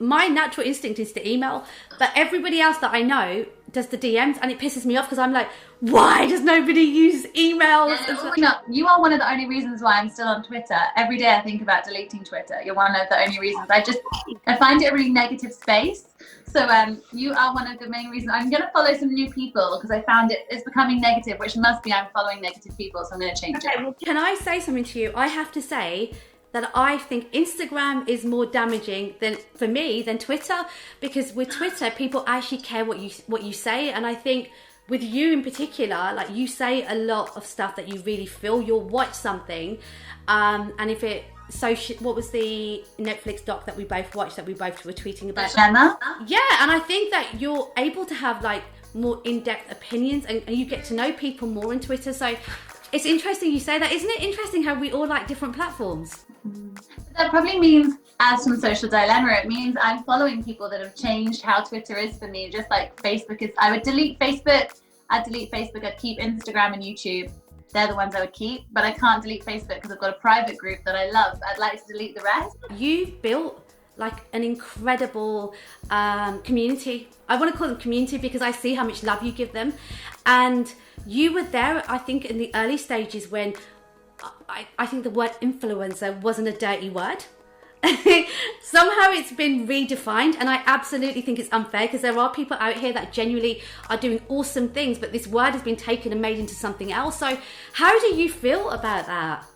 my natural instinct is to email, but everybody else that I know does the DMs, and it pisses me off because I'm like, why does nobody use emails? You are one of the only reasons why I'm still on Twitter. Every day I think about deleting Twitter. You're one of the only reasons. I find it a really negative space. So you are one of the main reasons. I'm going to follow some new people because I found it's becoming negative, which must be I'm following negative people, so I'm going to change it. Well, can I say something to you? I have to say that I think Instagram is more damaging for me than Twitter, because with Twitter people actually care what you say, and I think with you in particular, like, you say a lot of stuff that you really feel. You'll watch something, and if it what was the Netflix doc that we both watched that we both were tweeting about? Jenna? Yeah, and I think that you're able to have like more in-depth opinions, and you get to know people more on Twitter. So it's interesting you say that. Isn't it interesting how we all like different platforms? That probably means, as from Social Dilemma, it means I'm following people that have changed how Twitter is for me, just like Facebook is. I would delete Facebook. I'd keep Instagram and YouTube. They're the ones I would keep, but I can't delete Facebook because I've got a private group that I love. I'd like to delete the rest. You've built like an incredible community. I want to call them community because I see how much love you give them. And you were there, I think, in the early stages when I think the word influencer wasn't a dirty word. Somehow it's been redefined, and I absolutely think it's unfair because there are people out here that genuinely are doing awesome things, but this word has been taken and made into something else. So how do you feel about that?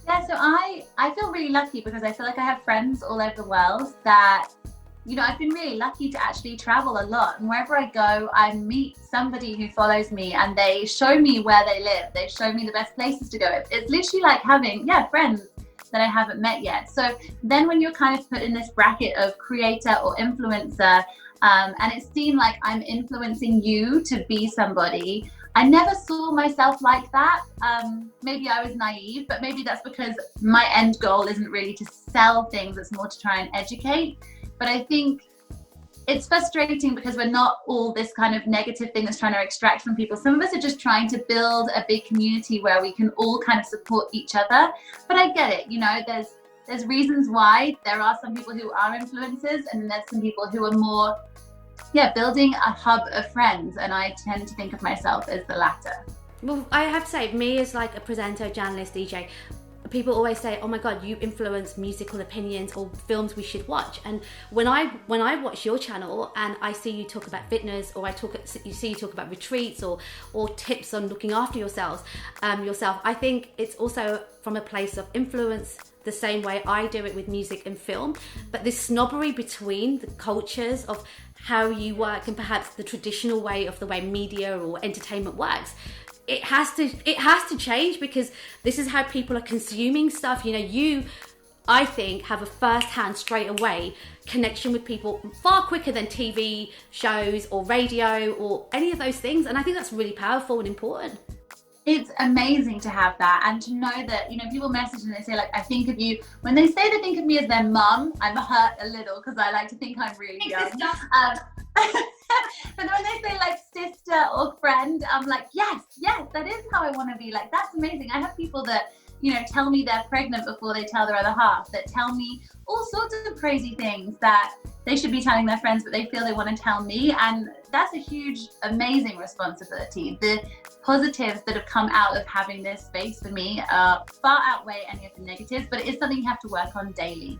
Yeah, so I feel really lucky because I feel like I have friends all over the world that, you know, I've been really lucky to actually travel a lot, and wherever I go I meet somebody who follows me and they show me where they live, they show me the best places to go. It's literally like having friends that I haven't met yet. So then when you're kind of put in this bracket of creator or influencer, and it seemed like I'm influencing you to be somebody, I never saw myself like that. Maybe I was naive, but maybe that's because my end goal isn't really to sell things, it's more to try and educate. But I think it's frustrating because we're not all this kind of negative thing that's trying to extract from people. Some of us are just trying to build a big community where we can all kind of support each other. But I get it, you know, there's reasons why there are some people who are influencers, and there's some people who are more, building a hub of friends. And I tend to think of myself as the latter. Well, I have to say, me as like a presenter, journalist, DJ, people always say, oh my god, you influence musical opinions or films we should watch. And when I watch your channel and I see you talk about fitness, or you see you talk about retreats or tips on looking after yourself, I think it's also from a place of influence, the same way I do it with music and film. But this snobbery between the cultures of how you work and perhaps the traditional way of the way media or entertainment works, it has to change, because this is how people are consuming stuff. You know, you, I think, have a first-hand, straight away connection with people far quicker than TV shows or radio or any of those things. And I think that's really powerful and important. It's amazing to have that, and to know that, you know, people message and they say, like, I think of you. When they say they think of me as their mum, I'm hurt a little because I like to think I'm really young. But when they say like sister or friend, I'm like, yes, that is how I want to be. Like, that's amazing. I have people that, you know, tell me they're pregnant before they tell their other half, that tell me all sorts of crazy things that they should be telling their friends, but they feel they want to tell me. And that's a huge, amazing responsibility. The positives that have come out of having this space for me far outweigh any of the negatives, but it is something you have to work on daily.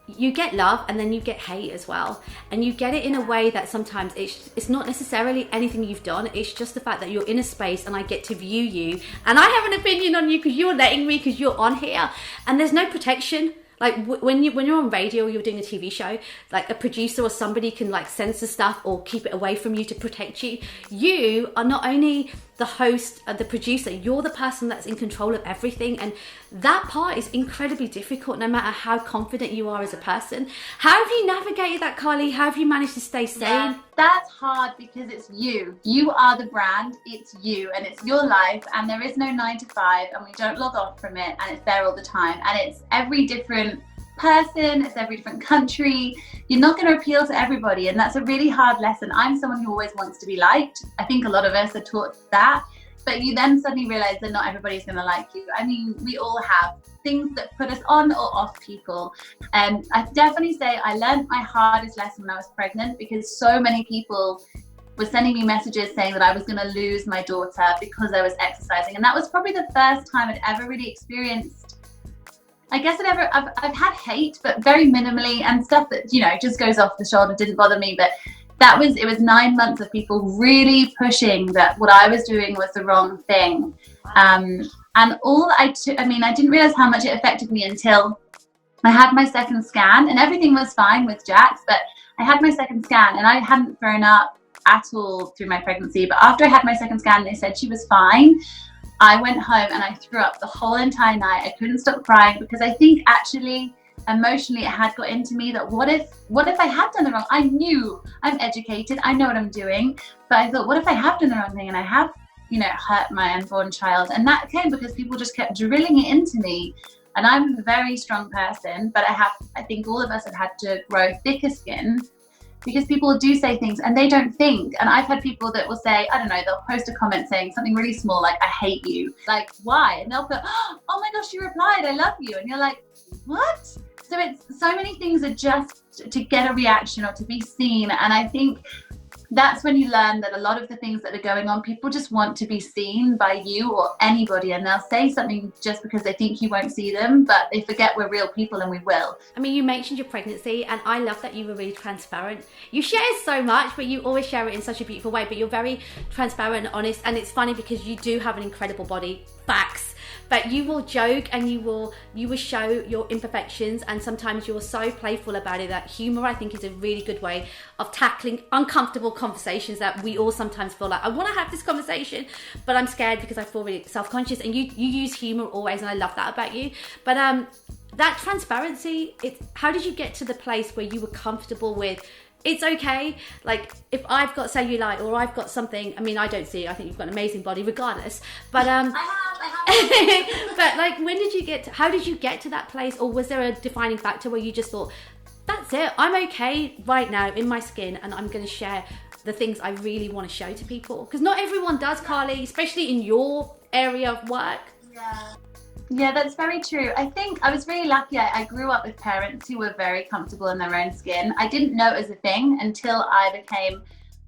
You get love and then you get hate as well, and you get it in a way that sometimes it's not necessarily anything you've done, it's just the fact that you're in a space and I get to view you and I have an opinion on you because you're letting me, because you're on here, and there's no protection. Like when you're on radio, you're doing a TV show, like a producer or somebody can like censor stuff or keep it away from you to protect you. You are not only the host and the producer, you're the person that's in control of everything, and that part is incredibly difficult no matter how confident you are as a person. How have you navigated that, Carly? How have you managed to stay sane? Yeah, that's hard because it's you. You are the brand, it's you, and it's your life, and there is no 9 to 5, and we don't log off from it, and it's there all the time, and it's every different person, it's every different country. You're not going to appeal to everybody, and that's a really hard lesson. I'm someone who always wants to be liked. I think a lot of us are taught that, but you then suddenly realize that not everybody's going to like you. I mean, we all have things that put us on or off people. And I definitely say I learned my hardest lesson when I was pregnant, because so many people were sending me messages saying that I was going to lose my daughter because I was exercising. And that was probably the first time I'd ever really experienced, I guess I've had hate, but very minimally, and stuff that, you know, just goes off the shoulder, didn't bother me. But it was 9 months of people really pushing that what I was doing was the wrong thing. And all I didn't realize how much it affected me until I had my second scan, and everything was fine with Jax, but I had my second scan and I hadn't thrown up at all through my pregnancy. But after I had my second scan, they said she was fine. I went home and I threw up the whole entire night. I couldn't stop crying, because I think actually emotionally it had got into me that what if I had done the wrong? I knew I'm educated, I know what I'm doing, but I thought, what if I have done the wrong thing and I have, you know, hurt my unborn child? And that came because people just kept drilling it into me. And I'm a very strong person, but I think all of us have had to grow thicker skin, because people do say things and they don't think. And I've had people that will say, I don't know, they'll post a comment saying something really small, like, I hate you. Like, why? And they'll put, oh my gosh, you replied, I love you. And you're like, what? So it's so many things are just to get a reaction or to be seen. And I think that's when you learn that a lot of the things that are going on, people just want to be seen by you or anybody, and they'll say something just because they think you won't see them, but they forget we're real people and we will. I mean, you mentioned your pregnancy, and I love that you were really transparent. You share so much, but you always share it in such a beautiful way, but you're very transparent and honest. And it's funny because you do have an incredible body, facts, but you will joke and you will show your imperfections, and sometimes you're so playful about it that humor, I think, is a really good way of tackling uncomfortable conversations that we all sometimes feel like, I want to have this conversation, but I'm scared because I feel really self-conscious. And you use humor always, and I love that about you. But that transparency, how did you get to the place where you were comfortable with, it's okay, like if I've got cellulite or I've got something, I mean, I don't see it, I think you've got an amazing body regardless, but I have. But like, how did you get to that place? Or was there a defining factor where you just thought, that's it, I'm okay right now in my skin, and I'm going to share the things I really want to show to people? Because not everyone does, Carly, especially in your area of work. Yeah, that's very true. I think I was really lucky. I grew up with parents who were very comfortable in their own skin. I didn't know it was a thing until I became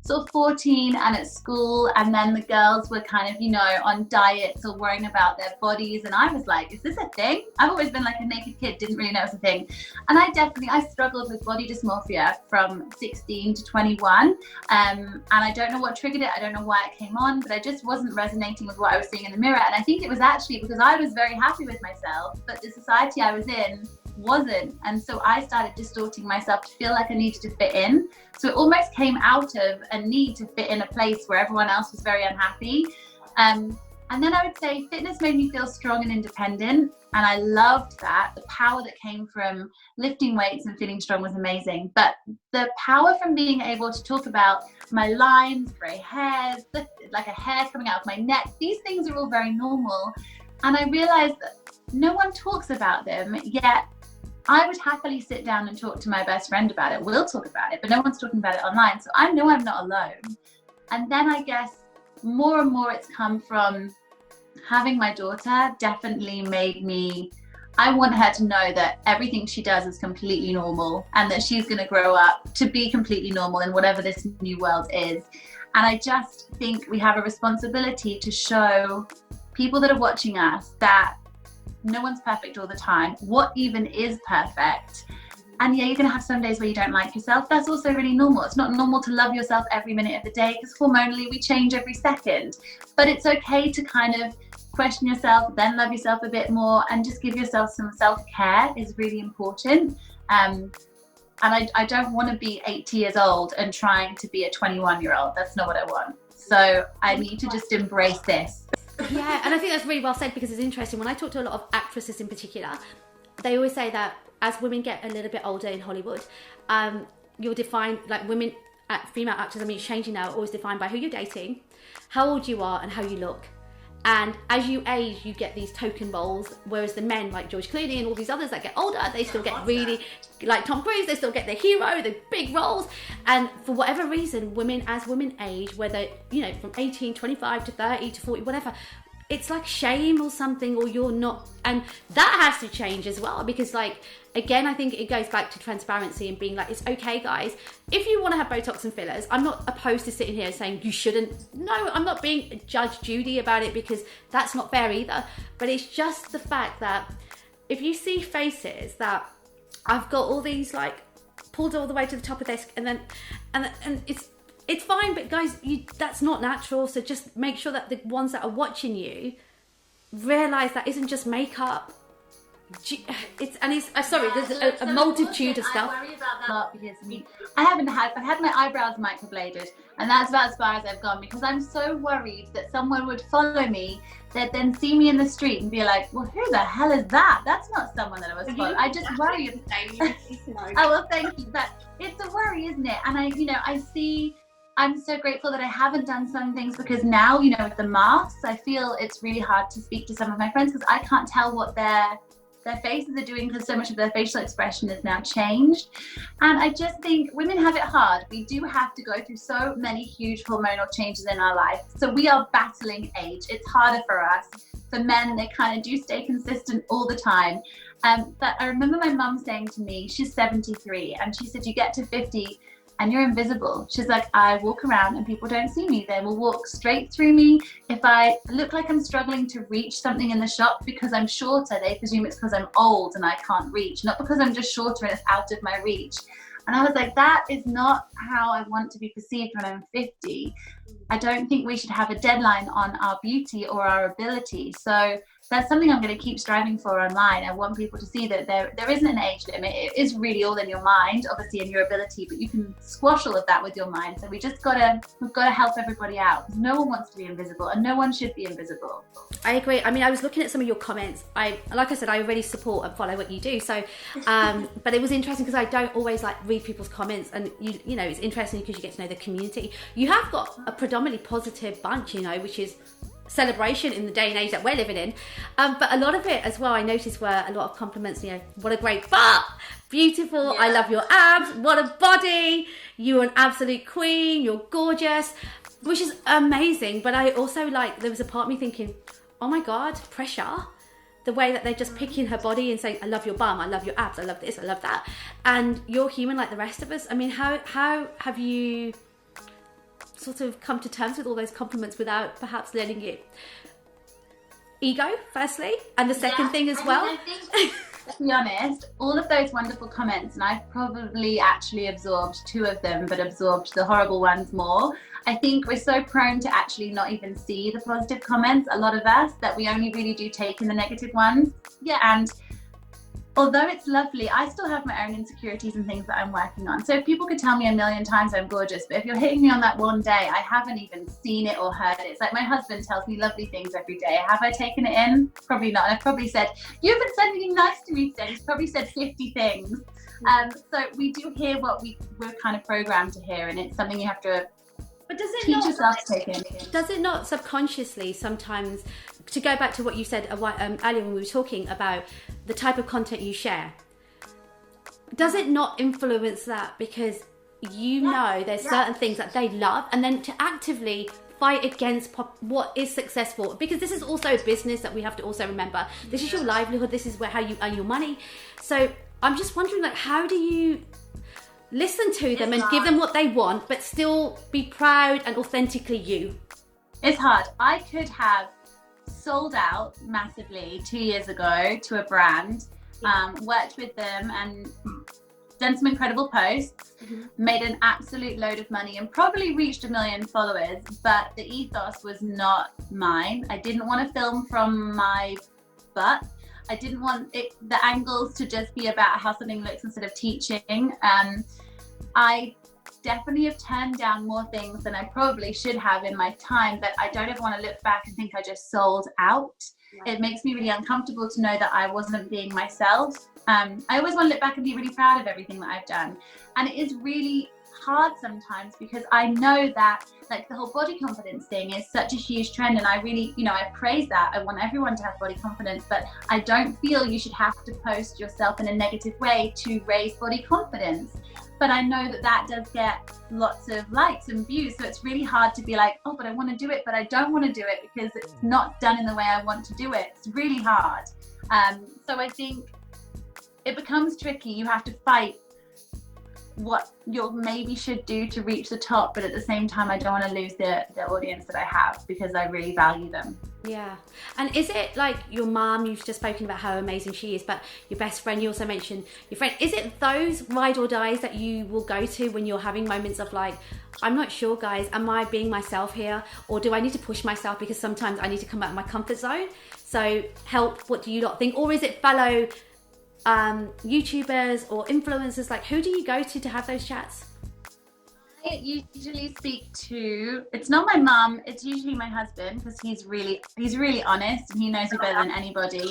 sort of 14 and at school, and then the girls were kind of, you know, on diets or worrying about their bodies, and I was like, is this a thing? I've always been like a naked kid, didn't really know it was a thing. And I struggled with body dysmorphia from 16 to 21, and I don't know what triggered it, I don't know why it came on, but I just wasn't resonating with what I was seeing in the mirror. And I think it was actually because I was very happy with myself, but the society I was in wasn't. And so I started distorting myself to feel like I needed to fit in. So it almost came out of a need to fit in a place where everyone else was very unhappy. And then I would say fitness made me feel strong and independent. And I loved that. The power that came from lifting weights and feeling strong was amazing. But the power from being able to talk about my lines, grey hairs, like a hair coming out of my neck, these things are all very normal. And I realized that no one talks about them, yet I would happily sit down and talk to my best friend about it. We'll talk about it, but no one's talking about it online. So I know I'm not alone. And then I guess more and more it's come from having my daughter definitely made me, I want her to know that everything she does is completely normal, and that she's going to grow up to be completely normal in whatever this new world is. And I just think we have a responsibility to show people that are watching us that no one's perfect all the time. What even is perfect? And yeah, you're going to have some days where you don't like yourself. That's also really normal. It's not normal to love yourself every minute of the day, because hormonally we change every second. But it's okay to kind of question yourself, then love yourself a bit more, and just give yourself some self-care is really important. And I don't want to be 80 years old and trying to be a 21-year-old. That's not what I want. So I need to just embrace this. Yeah, and I think that's really well said, because it's interesting. When I talk to a lot of actresses in particular, they always say that as women get a little bit older in Hollywood, you're defined, like women, female actors, I mean, it's changing now, always defined by who you're dating, how old you are, and how you look. And as you age, you get these token roles, whereas the men like George Clooney and all these others that get older, they still get really, like Tom Cruise, they still get the hero, the big roles. And for whatever reason, as women age, whether, you know, from 18, 25 to 30 to 40, whatever, it's like shame or something, or you're not, and that has to change as well, because like, again, I think it goes back to transparency and being like, it's okay, guys, if you want to have Botox and fillers, I'm not opposed to sitting here saying you shouldn't. No, I'm not being Judge Judy about it, because that's not fair either. But it's just the fact that if you see faces that I've got all these like pulled all the way to the top of this, and it's fine, but guys, that's not natural. So just make sure that the ones that are watching you realize that isn't just makeup. There's a multitude of stuff. I worry about that a lot, because I've had my eyebrows microbladed, and that's about as far as I've gone, because I'm so worried that someone would follow me, that then see me in the street and be like, well, who the hell is that? That's not someone that I was following. I just worry. Oh, well, thank you. But it's a worry, isn't it? And I'm so grateful that I haven't done some things, because now, you know, with the masks, I feel it's really hard to speak to some of my friends, because I can't tell what their faces are doing, because so much of their facial expression is now changed. And I just think women have it hard. We do have to go through so many huge hormonal changes in our life. So we are battling age. It's harder for us. For men, they kind of do stay consistent all the time. But I remember my mum saying to me, she's 73, and she said, you get to 50 and you're invisible. She's like, I walk around and people don't see me. They will walk straight through me. If I look like I'm struggling to reach something in the shop because I'm shorter, they presume it's because I'm old and I can't reach, not because I'm just shorter and it's out of my reach. And I was like, that is not how I want to be perceived when I'm 50. I don't think we should have a deadline on our beauty or our ability. So that's something I'm going to keep striving for online. I want people to see that there isn't an age limit. It is really all in your mind, obviously, in your ability, but you can squash all of that with your mind. So we've got to help everybody out, because no one wants to be invisible, and no one should be invisible. I agree. I mean, I was looking at some of your comments. Like I said, I already support and follow what you do. So, but it was interesting because I don't always like read people's comments, and you know, it's interesting because you get to know the community. You have got a predominantly positive bunch, you know, which is celebration in the day and age that we're living in, but a lot of it as well I noticed were a lot of compliments. You know, what a great butt, beautiful, yeah. I love your abs, what a body, you're an absolute queen, you're gorgeous, which is amazing. But I also there was a part of me thinking, oh my god, pressure, the way that they're just picking her body and saying, I love your bum, I love your abs, I love this, I love that, and you're human like the rest of us. I mean, how have you sort of come to terms with all those compliments without perhaps letting it ego, firstly, and the second thing as well? I think, to be honest, all of those wonderful comments, and I've probably actually absorbed 2 of them, but absorbed the horrible ones more. I think we're so prone to actually not even see the positive comments, a lot of us, that we only really do take in the negative ones. Yeah, and although it's lovely, I still have my own insecurities and things that I'm working on. So if people could tell me a million times I'm gorgeous, but if you're hitting me on that one day, I haven't even seen it or heard it. It's like my husband tells me lovely things every day. Have I taken it in? Probably not. And I've probably said, you haven't said anything nice to me today. He's probably said 50 things. So we do hear what we're kind of programmed to hear, and it's something you have to teach yourself to take in. Does it not subconsciously sometimes, to go back to what you said earlier when we were talking about the type of content you share, does it not influence that, because you know there's certain things that they love, and then to actively fight against what is successful, because this is also a business that we have to also remember. This is your livelihood, this is how you earn your money. So I'm just wondering, how do you listen to them and give them what they want, but still be proud and authentically you? It's hard. I could have sold out massively 2 years ago to a brand, worked with them and done some incredible posts, made an absolute load of money and probably reached 1 million followers, but the ethos was not mine. I didn't want to film from my butt. I didn't want the angles to just be about how something looks instead of teaching. I definitely have turned down more things than I probably should have in my time, but I don't ever want to look back and think I just sold out. Right. It makes me really uncomfortable to know that I wasn't being myself. I always want to look back and be really proud of everything that I've done. And it is really hard sometimes because I know that like the whole body confidence thing is such a huge trend, and I really, you know, I praise that. I want everyone to have body confidence, but I don't feel you should have to post yourself in a negative way to raise body confidence. But I know that that does get lots of likes and views, so it's really hard to be like, oh, but I want to do it, but I don't want to do it because it's not done in the way I want to do it. It's really hard. So I think it becomes tricky. You have to fight what you maybe should do to reach the top, but at the same time I don't want to lose the audience that I have because I really value them. Yeah. And is it like your mom, you've just spoken about how amazing she is, but your best friend, you also mentioned your friend, is it those ride or dies that you will go to when you're having moments of like, I'm not sure guys, am I being myself here, or do I need to push myself because sometimes I need to come out of my comfort zone? So help, what do you lot think? Or is it fellow YouTubers or influencers? Like, who do you go to have those chats? I usually speak to, it's not my mum, it's usually my husband, because he's really honest and he knows me better than anybody.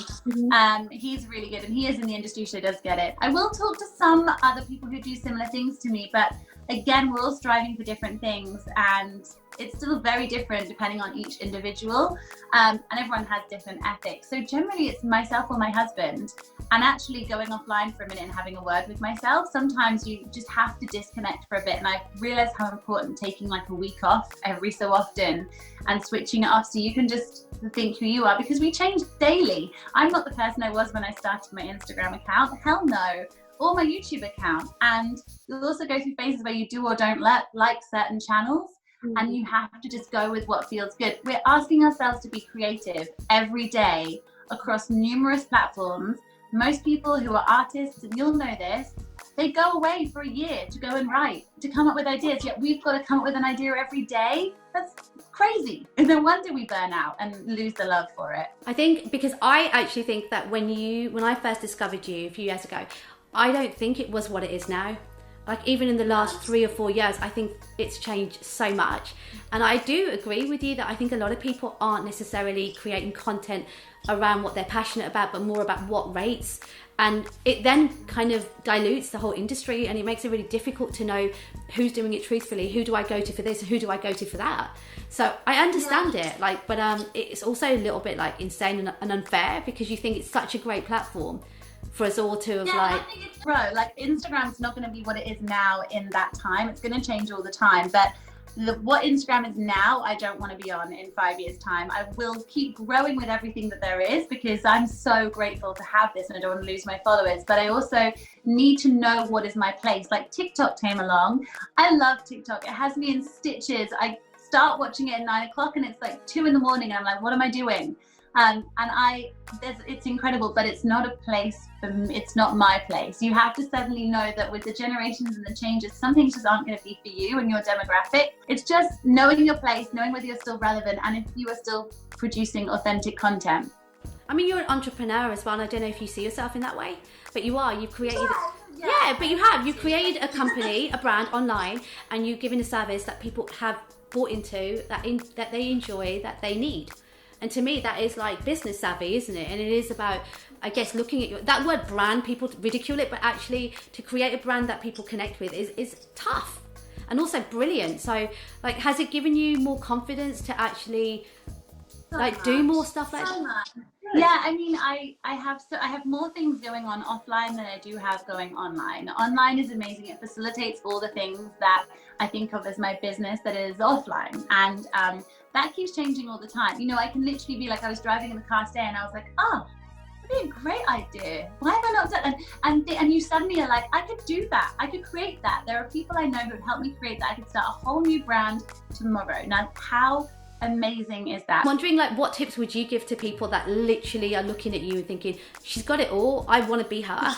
He's really good and he is in the industry, so he does get it. I will talk to some other people who do similar things to me, but again, we're all striving for different things and it's still very different depending on each individual, and everyone has different ethics. So generally it's myself or my husband, and actually going offline for a minute and having a word with myself. Sometimes you just have to disconnect for a bit, and I realized how important taking like a week off every so often and switching it off so you can just think who you are, because we change daily. I'm not the person I was when I started my Instagram account, hell no, or my YouTube account. And you'll also go through phases where you do or don't like certain channels, and you have to just go with what feels good. We're asking ourselves to be creative every day across numerous platforms. Most people who are artists, and you'll know this, they go away for a year to go and write, to come up with ideas, yet we've got to come up with an idea every day. That's crazy. And no wonder we burn out and lose the love for it. I think, because I actually think that when I first discovered you a few years ago, I don't think it was what it is now. Like even in the last 3 or 4 years, I think it's changed so much. And I do agree with you that I think a lot of people aren't necessarily creating content around what they're passionate about, but more about what rates. And it then kind of dilutes the whole industry, and it makes it really difficult to know who's doing it truthfully. Who do I go to for this? Who do I go to for that? So I understand it, like, but it's also a little bit like insane and unfair, because you think it's such a great platform for us all to have I think it's like Instagram's not going to be what it is now in that time. It's going to change all the time, but what Instagram is now, I don't want to be on in 5 years time. I will keep growing with everything that there is, because I'm so grateful to have this and I don't want to lose my followers, but I also need to know what is my place. Like TikTok came along. I love TikTok. It has me in stitches. I start watching it at 9 o'clock and it's like 2 in the morning and I'm like, what am I doing? And it's incredible, but it's not a place for me. It's not my place. You have to suddenly know that with the generations and the changes, some things just aren't going to be for you and your demographic. It's just knowing your place, knowing whether you're still relevant and if you are still producing authentic content. I mean, you're an entrepreneur as well, and I don't know if you see yourself in that way, but you are. You've created... But you've created a company, a brand online, and you've given a service that people have bought into, that they enjoy, that they need. And to me, that is like business savvy, isn't it? And it is about, I guess, looking at that word brand, people ridicule it, but actually to create a brand that people connect with is tough and also brilliant. So like, has it given you more confidence to actually do more stuff like that? Yeah, I mean, I have more things going on offline than I do have going online. Online is amazing. It facilitates all the things that I think of as my business that is offline. And that keeps changing all the time. You know, I can literally be like, I was driving in the car today and I was like, oh, that'd be a great idea. Why have I not done that? And you suddenly are like, I could do that. I could create that. There are people I know who have helped me create that. I could start a whole new brand tomorrow. Now, how amazing is that? I'm wondering, like, what tips would you give to people that literally are looking at you and thinking, she's got it all, I want to be her?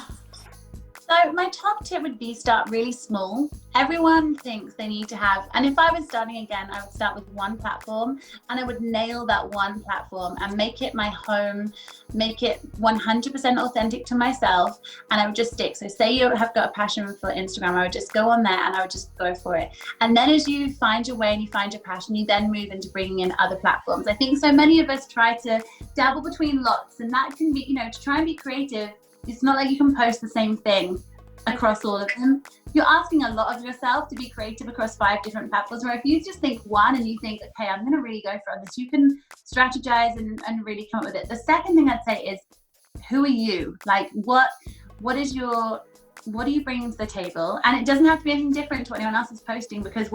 So my top tip would be start really small. Everyone thinks they need to have, and if I was starting again, I would start with one platform and I would nail that one platform and make it my home, make it 100% authentic to myself, and I would just stick. So say you have got a passion for Instagram, I would just go on there and I would just go for it. And then as you find your way and you find your passion, you then move into bringing in other platforms. I think so many of us try to dabble between lots, and that can be, you know, to try and be creative, it's not like you can post the same thing across all of them. You're asking a lot of yourself to be creative across 5 different platforms, where if you just think one and you think, okay, I'm going to really go for this, you can strategize and really come up with it. The second thing I'd say is, who are you? Like, what are you bringing to the table? And it doesn't have to be anything different to what anyone else is posting, because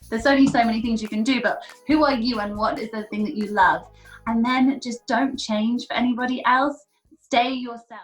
there's only so many things you can do, but who are you and what is the thing that you love? And then just don't change for anybody else. Stay yourself.